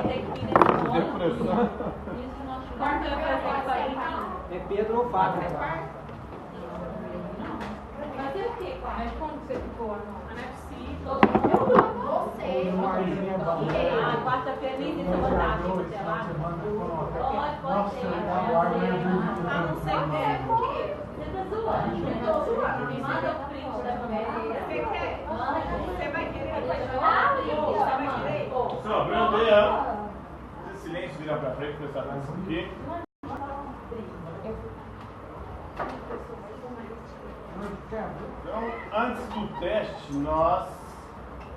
ter que vir nesse nome. É Pedro ou Fábio? Mas é o quê? Mas como que você ficou? Quarta-feira nem deixa eu botar aqui, sei lá. Pode ser. Ah, não sei o quê. Você tá zoando. Eu tô zoando. Manda o print da família. Você quer? Você vai querer? Você vai querer? Pessoal, Brandão. Silêncio, virar pra frente, prestar atenção aqui. Então, antes do teste,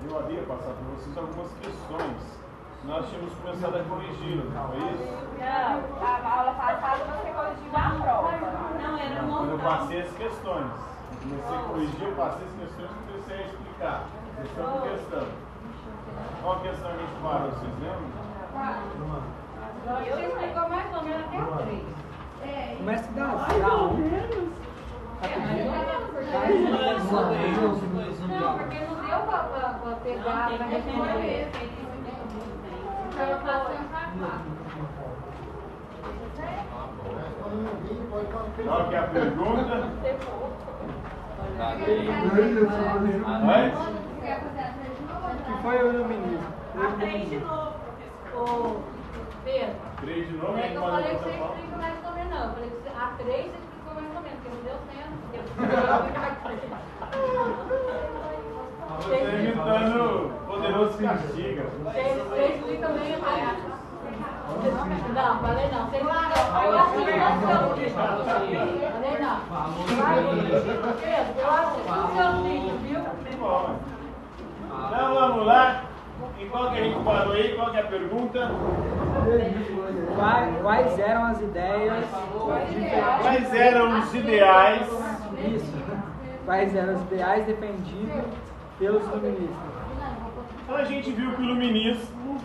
eu havia passado para vocês algumas questões. Nós tínhamos começado a corrigi-las, não foi isso? Não, a aula passada você corrigiu a prova. Não, era uma. Quando eu passei as questões, eu comecei a corrigir, eu passei as questões e comecei a explicar. Questão por questão. Qual questão a gente parou, vocês lembram? Eu explicou mais ou menos até a 3. Começa da 1. Não, porque não deu pra pegar, pra responder. Então eu faço Qual que é a pergunta? Que foi o iluminismo? A 3 de novo, professor. Pedro. 3 de novo, É quem que eu pode falei que você falar? explica mais ou menos, não. Eu falei que a 3 você explicou mais ou menos, porque não deu tempo. Você imitando o poderoso castiga. Você explica bem mais. Não, falei não. Você explica. Aí eu acho que não é o seu filho. Falei não. Pedro, eu acho que não é o seu filho, viu? Tá bom. Então vamos lá. Em qual que a gente parou aí? Qual que é a pergunta? Quais eram as ideias? Quais eram os ideais? Isso. Quais eram os ideais defendidos pelos iluministas? Então a gente viu que o iluminismo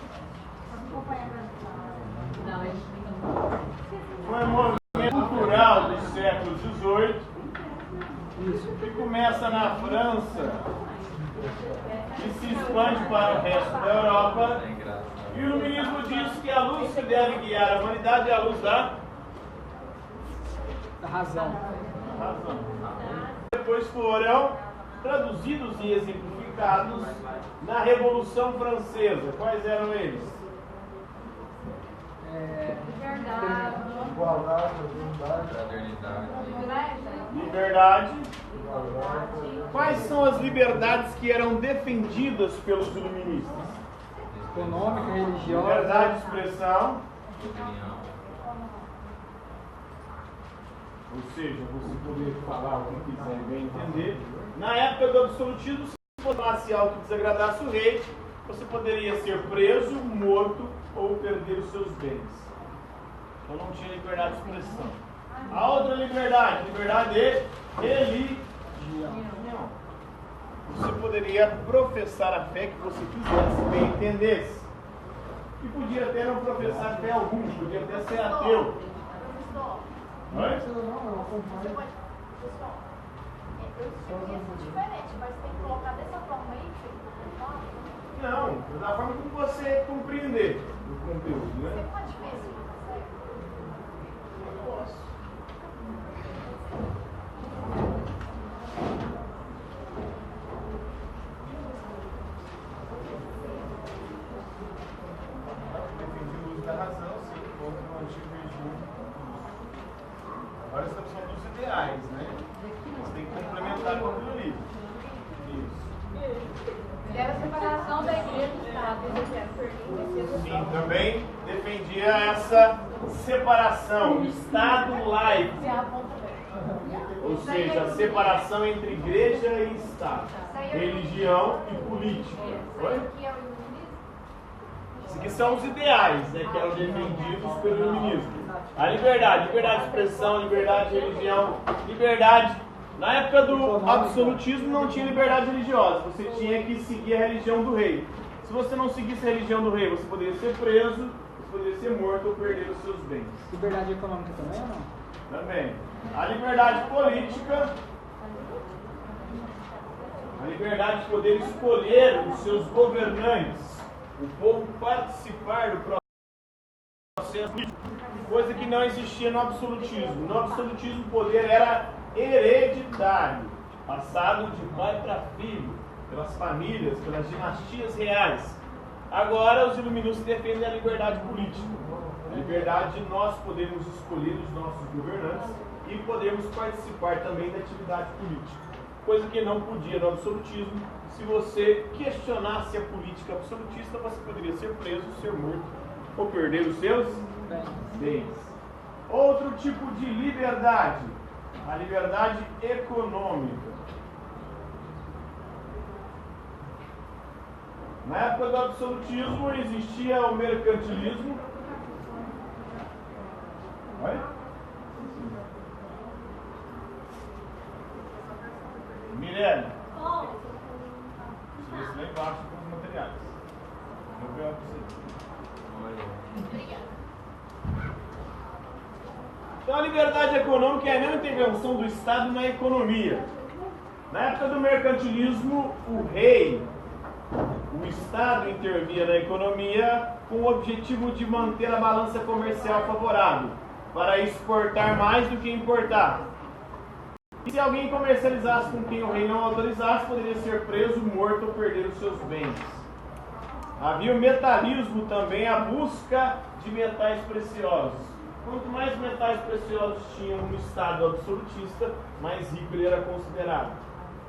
foi um movimento cultural do século XVIII que começa na França e se expande para o resto da Europa. E o iluminismo diz que a luz que deve guiar a humanidade é a luz da razão. razão. Depois foram traduzidos e exemplificados na Revolução Francesa. Quais eram eles? Igualdade, Liberdade. Quais são as liberdades que eram defendidas pelos iluministas? Econômica, religiosa. Liberdade de expressão. Ou seja, você poder falar o que quiser e bem entender. Na época do absolutismo, se falasse algo que desagradasse o rei, você poderia ser preso, morto ou perder os seus bens. Então não tinha liberdade de expressão. A outra liberdade de religião. Você poderia professar a fé que você quisesse, bem entendesse. E podia até não professar fé alguma, podia até ser ateu. Oi? Diferente, mas tem que colocar dessa forma aí, filho. Não, da forma como você compreender o conteúdo, né? Sempre mais difícil, sério. Eu posso. Defendi o uso da razão, sim, contra o antigo regime. Agora estamos falando dos ideais, né? Você tem que complementar com aquilo ali. Isso. Era a separação da igreja do Estado. Sim, também defendia essa separação, Estado laico. Ou seja, a separação entre igreja e Estado, religião e política. Oi? Esses aqui são os ideais, né, que eram defendidos pelo iluminismo. A liberdade de expressão, liberdade de religião, liberdade. Na época do absolutismo não tinha liberdade religiosa, você tinha que seguir a religião do rei. Se você não seguisse a religião do rei, você poderia ser preso, você poderia ser morto ou perder os seus bens. Liberdade econômica também ou não? Também. A liberdade política, a liberdade de poder escolher os seus governantes, o povo participar do processo. processo político, coisa que não existia no absolutismo. No absolutismo, o poder era hereditário, passado de pai para filho, pelas famílias, pelas dinastias reais. Agora, os iluministas defendem a liberdade política, a liberdade de nós podermos escolher os nossos governantes e podermos participar também da atividade política, coisa que não podia no absolutismo. Se você questionasse a política absolutista, você poderia ser preso, ser morto ou perder os seus bens. Outro tipo de liberdade, a liberdade econômica. Na época do absolutismo existia o mercantilismo. Oi? Mirelle, isso lá embaixo com os materiais. Eu vou para você. Então a liberdade econômica é a não intervenção do Estado na economia. Na época do mercantilismo, o rei, o Estado intervia na economia com o objetivo de manter a balança comercial favorável, para exportar mais do que importar. E se alguém comercializasse com quem o rei não autorizasse, poderia ser preso, morto ou perder os seus bens. Havia o metalismo também, a busca de metais preciosos. Quanto mais metais preciosos tinham no Estado absolutista, mais rico ele era considerado.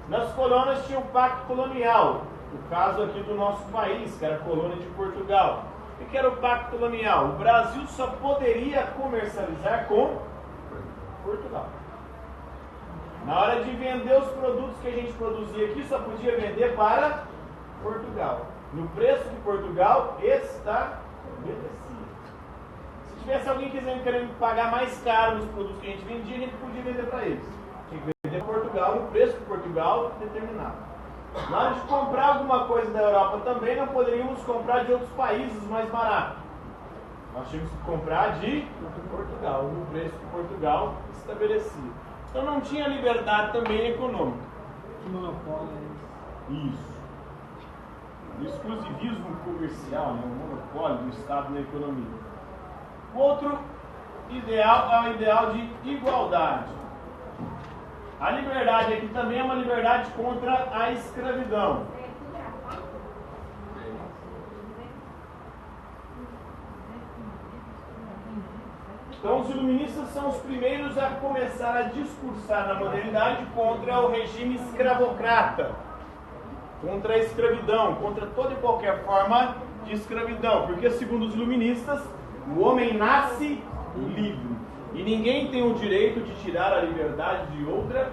Nas colônias tinha o pacto colonial, o caso aqui do nosso país, que era a colônia de Portugal. O que era o pacto colonial? O Brasil só poderia comercializar com Portugal. Na hora de vender os produtos que a gente produzia aqui, só podia vender para Portugal, no preço que Portugal estabelecia. Se tivesse alguém querendo pagar mais caro nos produtos que a gente vendia, a gente podia vender para eles. Tinha que vender para Portugal no preço que Portugal determinava. Na hora de comprar alguma coisa da Europa também, não poderíamos comprar de outros países mais barato. Nós tínhamos que comprar de Portugal, no preço que Portugal estabelecia. Então não tinha liberdade também econômica. Que monopólio é esse? Isso. O exclusivismo comercial, né? O monopólio do Estado na economia. Outro ideal é o ideal de igualdade. A liberdade aqui também é uma liberdade contra a escravidão. Então os iluministas são os primeiros a começar a discursar na modernidade contra o regime escravocrata, contra a escravidão, contra toda e qualquer forma de escravidão, porque segundo os iluministas, o homem nasce livre e ninguém tem o direito de tirar a liberdade de outra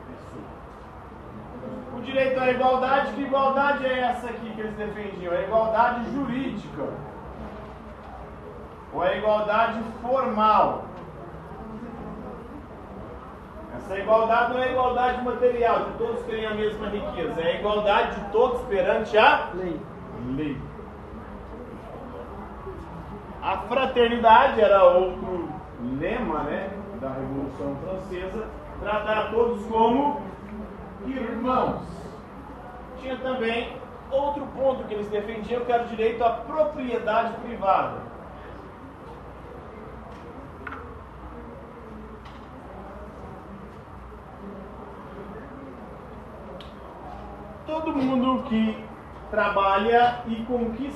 pessoa. O direito à igualdade, que igualdade é essa aqui que eles defendiam? A igualdade jurídica ou a igualdade formal. Essa igualdade não é igualdade material, de todos terem a mesma riqueza, é a igualdade de todos perante a lei. A fraternidade era outro lema, né, da Revolução Francesa, tratar todos como irmãos. Tinha também outro ponto que eles defendiam, que era o direito à propriedade privada. Todo mundo que trabalha e conquista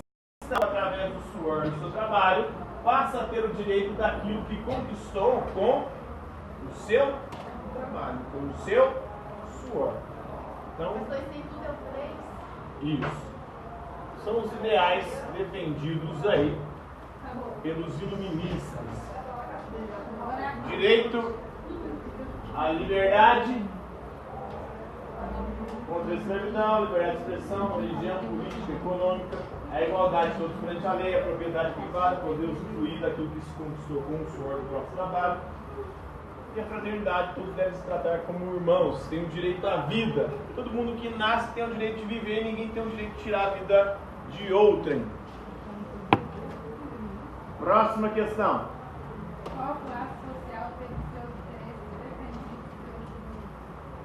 através do suor do seu trabalho passa a ter o direito daquilo que conquistou com o seu trabalho, com o seu suor. Então, isso são os ideais defendidos aí pelos iluministas. Direito à liberdade contra a escravidão, liberdade de expressão, religião, política, econômica, a igualdade de todos perante a lei, a propriedade privada, poder usufruir daquilo que se conquistou com o suor do próprio trabalho. E a fraternidade, todos devem se tratar como irmãos, têm o direito à vida. Todo mundo que nasce tem o direito de viver, ninguém tem o direito de tirar a vida de outrem. Próxima questão. Qual classe social tem seus interesses defendidos?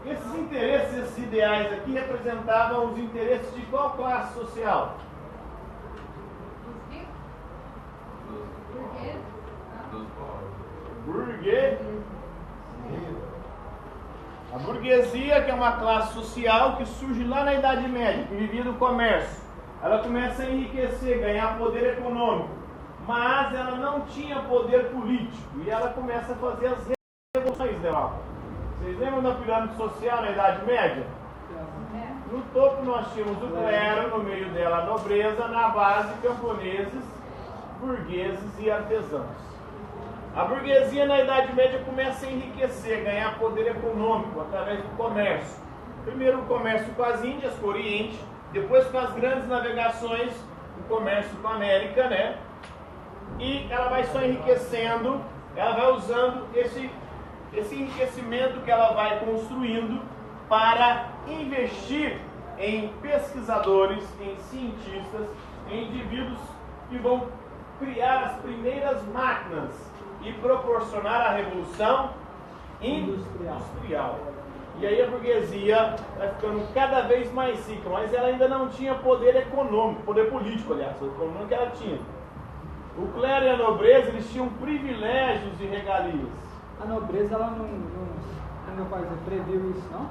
Esses interesses, esses ideais aqui representavam os interesses de qual classe social? Os ricos? Burgueses? burguesia, que é uma classe social que surge lá na Idade Média, que vivia do comércio. Ela começa a enriquecer, ganhar poder econômico, mas ela não tinha poder político e ela começa a fazer as revoluções da Europa. Vocês lembram da pirâmide social na Idade Média? No topo nós tínhamos o clero, no meio dela a nobreza, na base camponeses, burgueses e artesãos. A burguesia na Idade Média começa a enriquecer, ganhar poder econômico através do comércio. Primeiro o comércio com as Índias, com o Oriente, depois com as grandes navegações, o comércio com a América, né? E ela vai só enriquecendo, ela vai usando esse enriquecimento que ela vai construindo para investir em pesquisadores, em cientistas, em indivíduos que vão criar as primeiras máquinas e proporcionar a revolução industrial. E aí a burguesia vai ficando cada vez mais rica, mas ela ainda não tinha poder econômico, poder político, aliás, o econômico que ela tinha. O clero e a nobreza, eles tinham privilégios e regalias. A nobreza, ela não previu isso, não?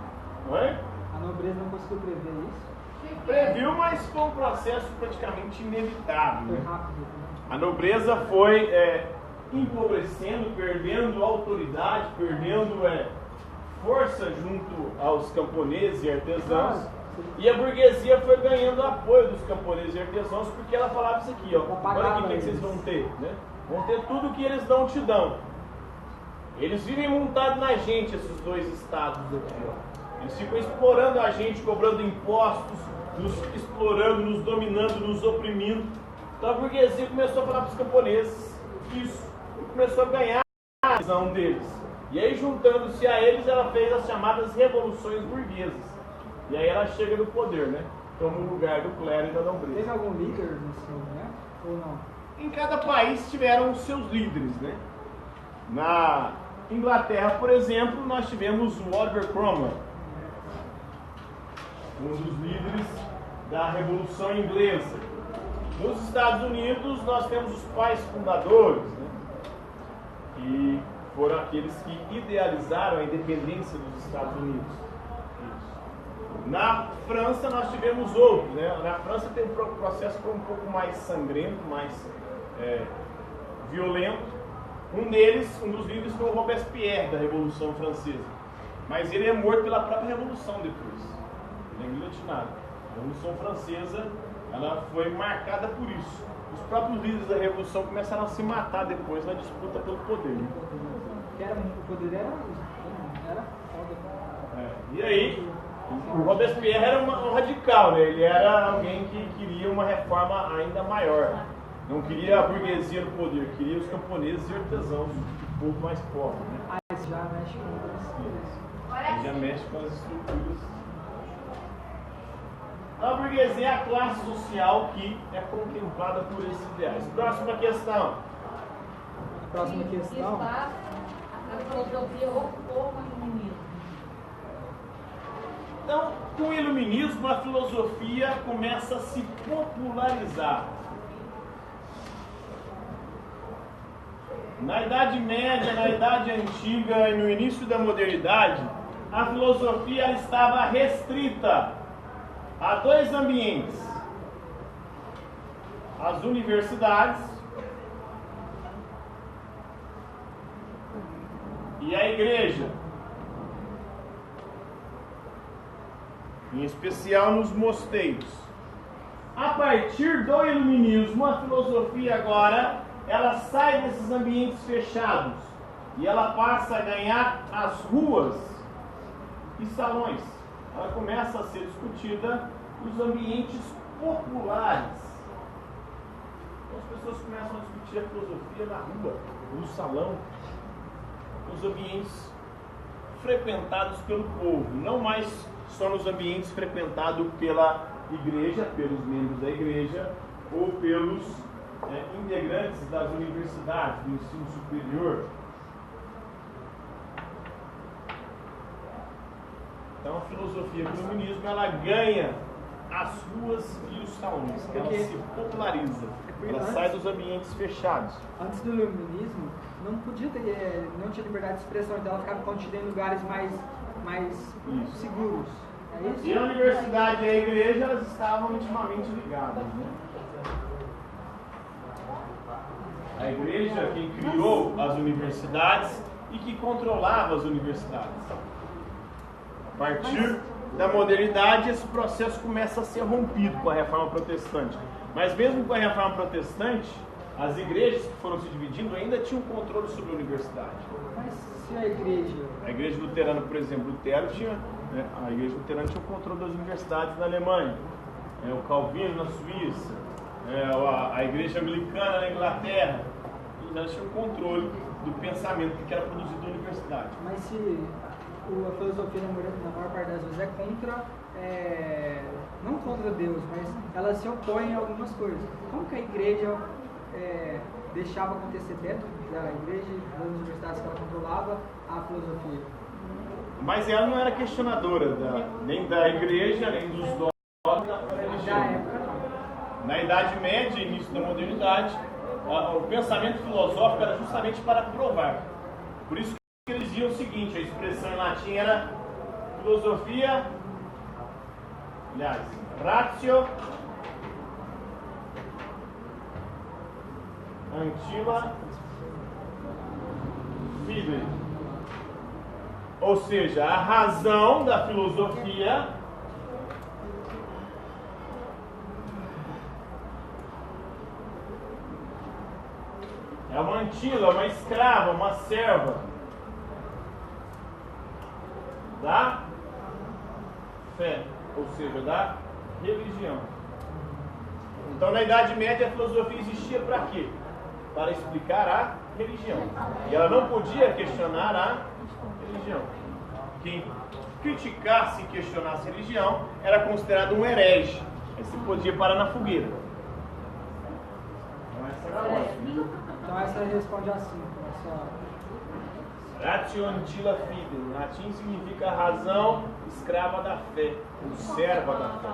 Oi? A nobreza não conseguiu prever isso? Previu, mas foi um processo praticamente inevitável. Foi Né? rápido. A nobreza foi empobrecendo, perdendo autoridade, perdendo força junto aos camponeses e artesãos. E a burguesia foi ganhando apoio dos camponeses e artesãos, porque ela falava isso aqui, ó, olha aqui o que vocês vão ter, né? Vão ter tudo o que eles não te dão. Eles vivem montados na gente, esses dois estados aqui, ó. Eles ficam explorando a gente, cobrando impostos, nos explorando, nos dominando, nos oprimindo. Então a burguesia começou a falar para os camponeses isso, e começou a ganhar a visão deles. E aí, juntando-se a eles, ela fez as chamadas revoluções burguesas. E aí ela chega no poder, né? Toma o lugar do clero e da nobreza. Teve algum líder nesse momento? Ou não? Em cada país tiveram os seus líderes, né? Na Inglaterra, por exemplo, nós tivemos o Oliver Cromwell, um dos líderes da Revolução Inglesa. Nos Estados Unidos, nós temos os pais fundadores, né? Que foram aqueles que idealizaram a independência dos Estados Unidos. Isso. Na França, nós tivemos outros, né? Na França tem um processo que foi um pouco mais sangrento, mais violento. Um dos líderes foi o Robespierre, da Revolução Francesa. Mas ele é morto pela própria Revolução depois. Ele é guilhotinado. A Revolução Francesa, ela foi marcada por isso. Os próprios líderes da Revolução começaram a se matar depois na disputa pelo poder. O poder era foda. E aí, o Robespierre era um radical, né? Ele era alguém que queria uma reforma ainda maior. Não queria a burguesia no poder, queria os camponeses e artesãos, o povo mais pobre. Né? Ah, isso já mexe com Ele já mexe com as estruturas. A burguesia é a classe social que é contemplada por esses ideais. Próxima questão. Próxima questão. A filosofia ocupou com o iluminismo. Então, com o iluminismo, a filosofia começa a se popularizar. Na Idade Média, na Idade Antiga e no início da modernidade, a filosofia ela estava restrita a dois ambientes: as universidades e a igreja, em especial nos mosteiros. A partir do iluminismo, a filosofia agora ela sai desses ambientes fechados e ela passa a ganhar as ruas e salões. Ela começa a ser discutida nos ambientes populares. Então as pessoas começam a discutir a filosofia na rua, no salão, nos ambientes frequentados pelo povo, não mais só nos ambientes frequentados pela igreja, pelos membros da igreja ou pelos integrantes das universidades, do ensino superior. Então a filosofia do iluminismo ela ganha as ruas e os salões, ela se populariza, ela sai dos ambientes fechados. Antes do iluminismo, não tinha liberdade de expressão, então ela ficava contida em lugares mais mais Isso. seguros. É isso? E a universidade e a igreja, elas estavam intimamente ligadas, né? A igreja quem criou as universidades e que controlava as universidades. A partir da modernidade, esse processo começa a ser rompido com a reforma protestante. Mas mesmo com a reforma protestante, as igrejas que foram se dividindo ainda tinham controle sobre a universidade. Mas se a igreja... A igreja luterana, por exemplo, Lutero tinha, né, a igreja luterana tinha o controle das universidades na Alemanha, o Calvino na Suíça, a igreja anglicana na Inglaterra, e elas tinham controle do pensamento que era produzido na universidade. Mas se a filosofia na maior parte das vezes é contra, não contra Deus, mas ela se opõe a algumas coisas. Como que a igreja deixava acontecer dentro da igreja, das universidades que ela controlava, a filosofia? Mas ela não era questionadora nem da igreja, nem dos dogmas da Na religião. época não. Na Idade Média, início da modernidade, o pensamento filosófico era justamente para provar. Por isso que eles diziam o seguinte, a expressão em latim era filosofia, aliás, ratio antila fide. Ou seja, a razão da filosofia é uma antila, uma escrava, uma serva da fé, ou seja, da religião. Então, na Idade Média, a filosofia existia para quê? Para explicar a religião. E ela não podia questionar a religião. Quem criticasse e questionasse a religião era considerado um herege. Aí você podia parar na fogueira. Então, essa era a lógica. Então essa responde assim. Ratio antila fide. Em latim significa razão escrava da fé, ou serva da fé.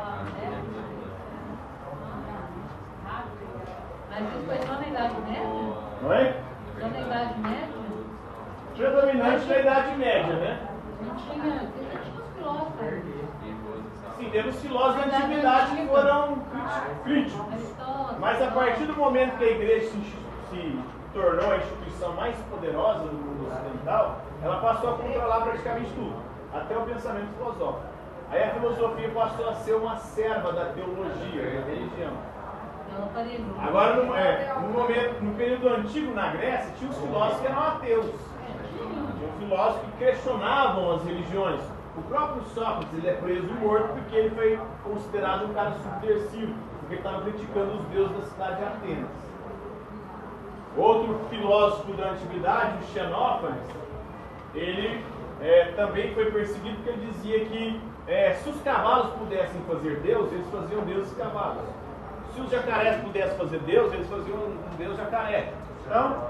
Mas isso foi só na Idade Média? Não é? Só na Idade Média? Predominante na Idade Média, né? Não tinha os filósofos. Sim, teve os filósofos da antiguidade que foram críticos. Mas a partir do momento que a igreja se tornou a instituição mais poderosa do mundo ocidental, ela passou a controlar praticamente tudo, até o pensamento filosófico. Aí a filosofia passou a ser uma serva da teologia, da religião. Agora, no período antigo na Grécia, tinha os filósofos que eram ateus. Tinha filósofos que questionavam as religiões. O próprio Sócrates ele é preso e morto porque ele foi considerado um cara subversivo, porque ele estava criticando os deuses da cidade de Atenas. Outro filósofo da antiguidade, o Xenófanes, ele também foi perseguido porque ele dizia que se os cavalos pudessem fazer Deus, eles faziam deuses cavalos. Se os jacarés pudessem fazer Deus, eles faziam um Deus jacaré. Então,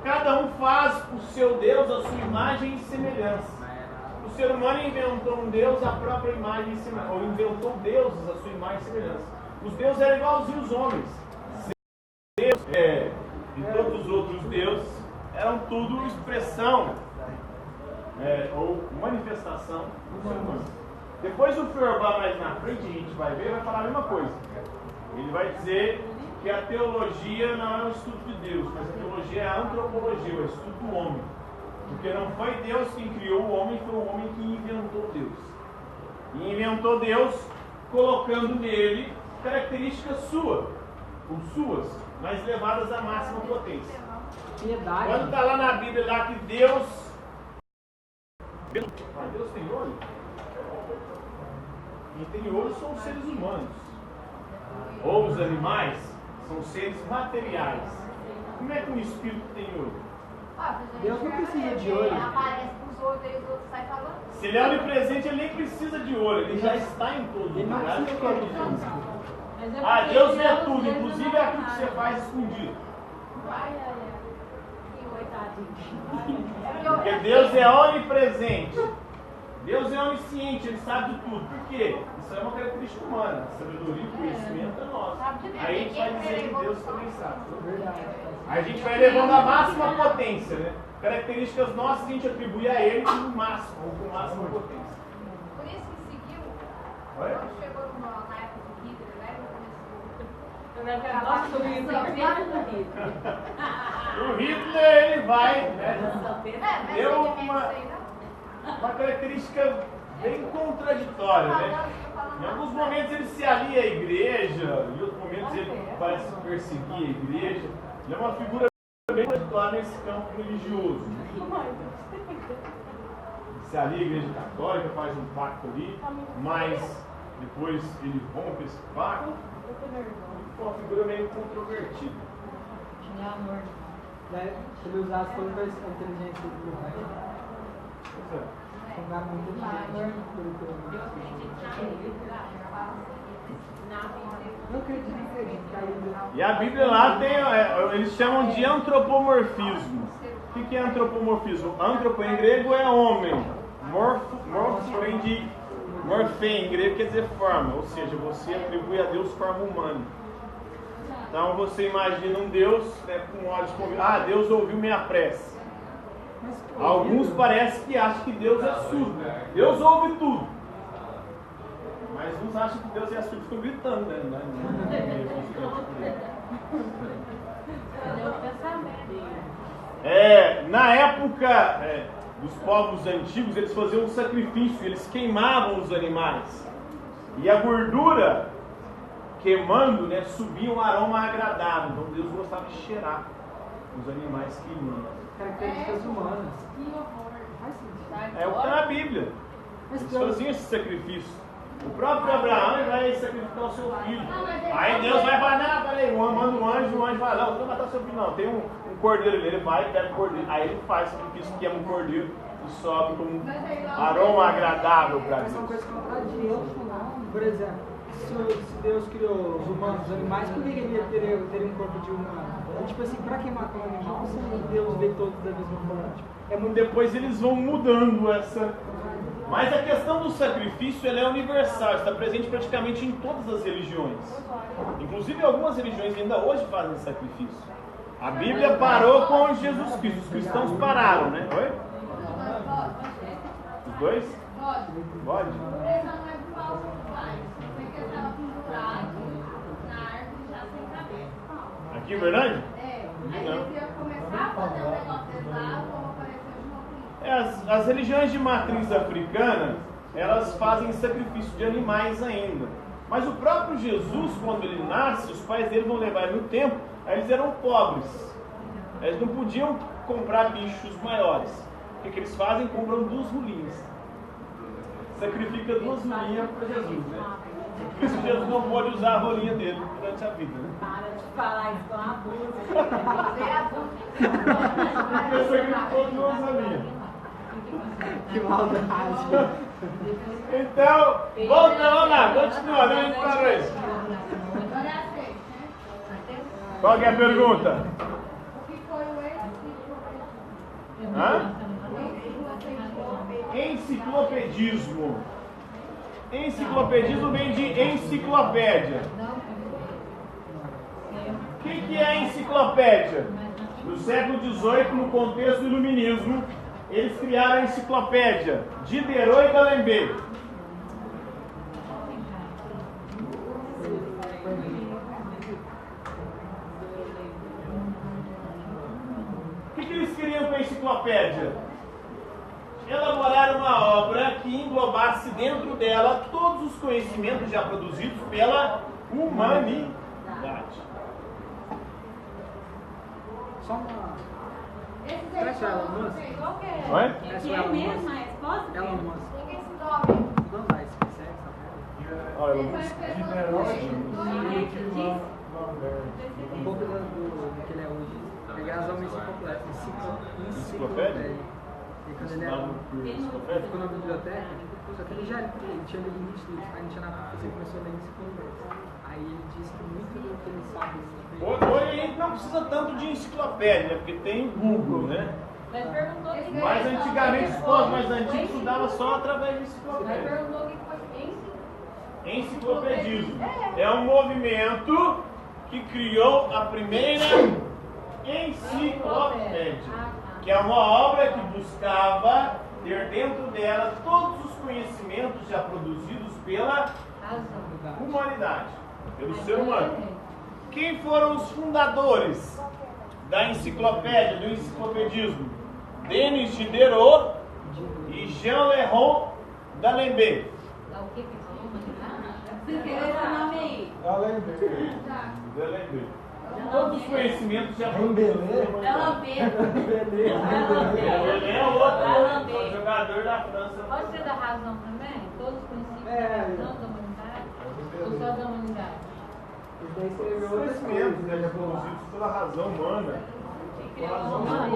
cada um faz o seu Deus, a sua imagem e semelhança. O ser humano inventou um Deus à própria imagem e semelhança, ou inventou deuses à sua imagem e semelhança. Os deuses eram igualzinhos os homens. Deus e todos os outros deuses eram tudo expressão ou manifestação do ser humano. Depois o Feuerbach mais na frente, a gente vai ver, vai falar a mesma coisa. Ele vai dizer que a teologia não é um estudo de Deus, mas a teologia é a antropologia, é o estudo do homem. Porque não foi Deus quem criou o homem, foi o homem que inventou Deus. E inventou Deus colocando nele características suas, mas levadas à máxima potência. Piedade. Quando está lá na Bíblia lá que Deus tem olho? Quem tem olho são os seres humanos. Ou os animais são seres materiais. Como é que um espírito tem olho? Deus não precisa de olho. Aparece pros outros e os outros saem falando. Se ele é onipresente, ele nem precisa de olho, ele já está em todo Ele não lugar. precisa de olho. Deus vê tudo, inclusive aquilo que você faz escondido. Que coitadinho. Porque Deus é onipresente. Deus é onisciente, ele sabe de tudo. Por quê? Isso é uma característica humana. A sabedoria e o conhecimento é nosso. Aí a gente vai dizer que Deus também sabe. Verdade. Aí a gente vai levando a máxima potência, né? Características nossas a gente atribui a ele com o máximo, ou com máxima potência. Por isso que seguiu, Oi? quando chegou na época do Hitler, né? Nossa, O Hitler, ele vai, né? Deu uma característica bem contraditória, né? Em alguns momentos ele se alia à igreja, em outros momentos ele parece perseguir a igreja. Ele é uma figura bem contraditória nesse campo religioso. Se alia à igreja católica, faz um pacto ali, mas depois ele rompe esse pacto. É uma figura meio controvertida. Ele usasse toda a inteligência do governo. Pois é. Um cara muito inteligente. Não acredito. E a Bíblia lá tem, eles chamam de antropomorfismo. O que é antropomorfismo? Antropo em grego é homem. Morfo vem de morfê em grego, quer dizer forma. Ou seja, você atribui a Deus forma humana. Então você imagina um Deus, né, com olhos como... Deus ouviu minha prece. Alguns parecem que acham que Deus é surdo. Deus ouve tudo. Mas uns acham que Deus é surdo e ficam gritando, né? Na época dos povos antigos, eles faziam um sacrifício, eles queimavam os animais. E a gordura queimando, né, subia um aroma agradável. Então Deus gostava de cheirar os animais queimando. Características humanas. É o que está na Bíblia. Eles faziam esse sacrifício. O próprio Abraão vai sacrificar o seu filho. Aí Deus vai falar, não, peraí, manda um anjo, o anjo vai lá, não vou matar seu filho não. Tem um cordeiro ali, ele vai e pega o cordeiro. Aí ele faz o sacrifício, queima um cordeiro e sobe como um aroma agradável para Deus. Essa é uma coisa contraditória. Por exemplo, se Deus criou os humanos, os animais, por que ele teria um corpo de humano? Tipo assim, pra que matar um animal se Deus vê todos da mesma forma? Depois eles vão mudando essa... Mas a questão do sacrifício, ela é universal, está presente praticamente em todas as religiões. Inclusive algumas religiões ainda hoje fazem sacrifício. A Bíblia parou com Jesus Cristo, os cristãos pararam, né? Oi? Os dois? Pode? Aqui, verdade? Aí eles iam começar a fazer um negócio pesado, como apareceu de uma As religiões de matriz africana, elas fazem sacrifício de animais ainda. Mas o próprio Jesus, quando ele nasce, os pais dele vão levar ele no templo, aí eles eram pobres. Eles não podiam comprar bichos maiores. O que eles fazem? Compram 2 rolinhas. Sacrifica 2 rolinhas para Jesus, né? Por isso Jesus não pode usar a rolinha dele durante a vida, né? Para de falar isso com abuso. Ele sacrificou 2 rolinhas. Que maldade. Então, vamos lá, continua, onde a gente parou isso? Qual que é a pergunta? O que foi o Enciclopedismo. Enciclopedismo vem de enciclopédia. O que é enciclopédia? No século XVIII, no contexto do iluminismo, eles criaram a enciclopédia Diderot e D'Alembert. O que eles queriam com a enciclopédia? Elaborar uma obra que englobasse dentro dela todos os conhecimentos já produzidos pela humanidade. Só uma... Esse Elon Musk? qual que é? Oi? Essa Que é mesmo a resposta? Elon Musk. Ninguém se dorme. Não vai, se consegue, tá vendo? Olha, Um pouco do que ele é hoje. Pegar as homens completas. Enciclopédia. E quando ele ficou na biblioteca, só que ele tinha lido muitos livros, aí não tinha nada pra fazer, ele começou a ler enciclopédia. Aí ele disse que muito do que ele sabe... Hoje a gente não precisa tanto de enciclopédia, porque tem Google, né? Mas perguntou que Mas antigamente os povos mais antigos estudavam só através de Mas enciclopédia. perguntou o que foi Enciclopedismo é um movimento que criou a primeira enciclopédia. que é uma obra que buscava ter dentro dela todos os conhecimentos já produzidos pela humanidade, pelo ser humano. Quem foram os fundadores da enciclopédia, do enciclopedismo? Denis Diderot e Jean-Léon d'Alembert. D'Alembert. Todos os conhecimentos já produzidos pela humanidade. É outro jogador da França. Pode ser da razão também? Todos os princípios da razão da humanidade? Ou só da humanidade? Os conhecimentos já produzidos pela razão humana. Pela razão humana.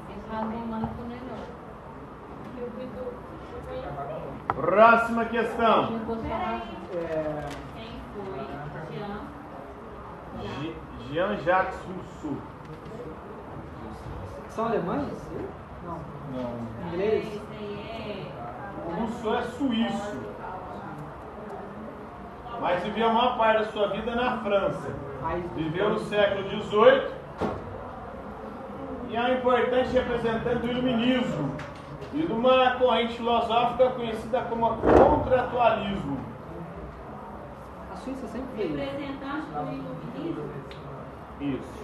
Essa razão humana foi melhor. Próxima questão. Quem foi? Jean-Jacques Rousseau. São alemães? Não. Não. Inglês? O Rousseau é suíço, mas viveu a maior parte da sua vida na França. Viveu no século XVIII e é um importante representante do iluminismo e de uma corrente filosófica conhecida como contratualismo. A Suíça sempre fez. Representante do iluminismo? Isso.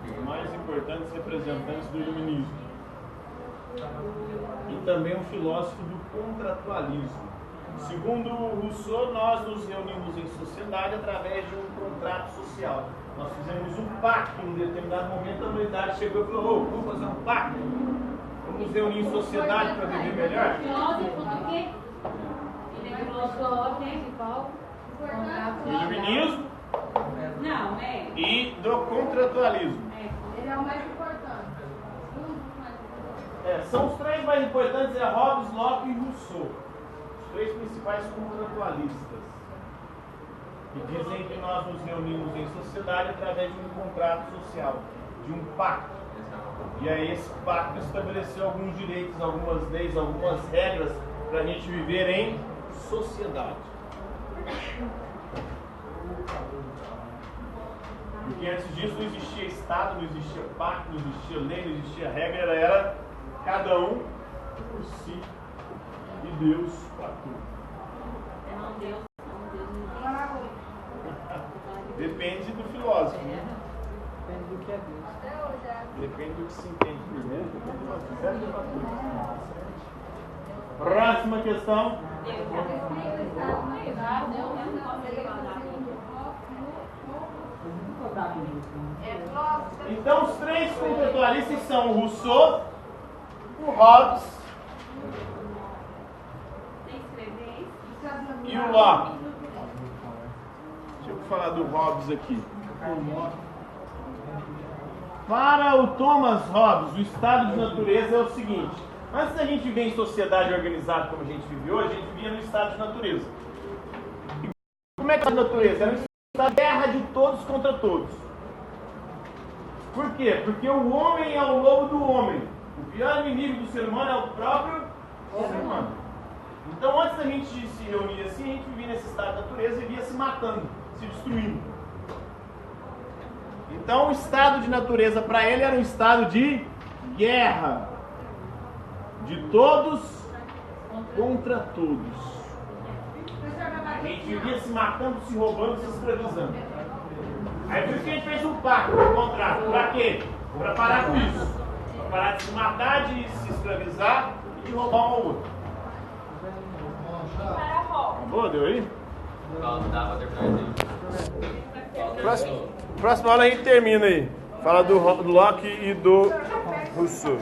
Os mais importantes representantes do iluminismo. E também um filósofo do contratualismo. Segundo Rousseau, nós nos reunimos em sociedade através de um contrato social. Nós fizemos um pacto em um determinado momento, a humanidade chegou e falou: vamos fazer um pacto? Vamos nos reunir em sociedade para viver melhor? Filósofo do quê? Ele é filósofo principal. Do iluminismo Não, é. e do contratualismo. Ele é o mais importante. Um dos mais importantes. São os três mais importantes, Hobbes, Locke e Rousseau. Os três principais contratualistas. Que dizem que nós nos reunimos em sociedade através de um contrato social, de um pacto. E aí esse pacto estabeleceu alguns direitos, algumas leis, algumas regras para a gente viver em sociedade. Porque antes disso não existia Estado, não existia pacto, não existia lei, não existia regra, era cada um por si e Deus para tudo. Não, Deus. Depende do filósofo, né? Depende do que é Deus. Depende do que se entende por Deus, depende do filósofo. Próxima questão. Então os três contratualistas são o Rousseau, o Hobbes e o Locke. Deixa eu falar do Hobbes aqui. Para o Thomas Hobbes, o estado de natureza é o seguinte: antes da gente viver em sociedade organizada como a gente vive hoje, a gente vivia no estado de natureza. E como é que é a natureza? Era um estado de guerra de todos contra todos. Por quê? Porque o homem é o lobo do homem. O pior inimigo do ser humano é o próprio ser humano. Então, antes da gente se reunir assim, a gente vivia nesse estado de natureza e via se matando, se destruindo. Então, o estado de natureza para ele era um estado de guerra. De todos contra todos. A gente vivia se matando, se roubando, se escravizando. Aí por isso que a gente fez um pacto, um contrato. Para quê? Para parar com isso. Para parar de se matar, de se escravizar e de roubar um ao outro. Boa, deu aí? Próxima aula a gente termina aí. Fala do Locke e do Rousseau.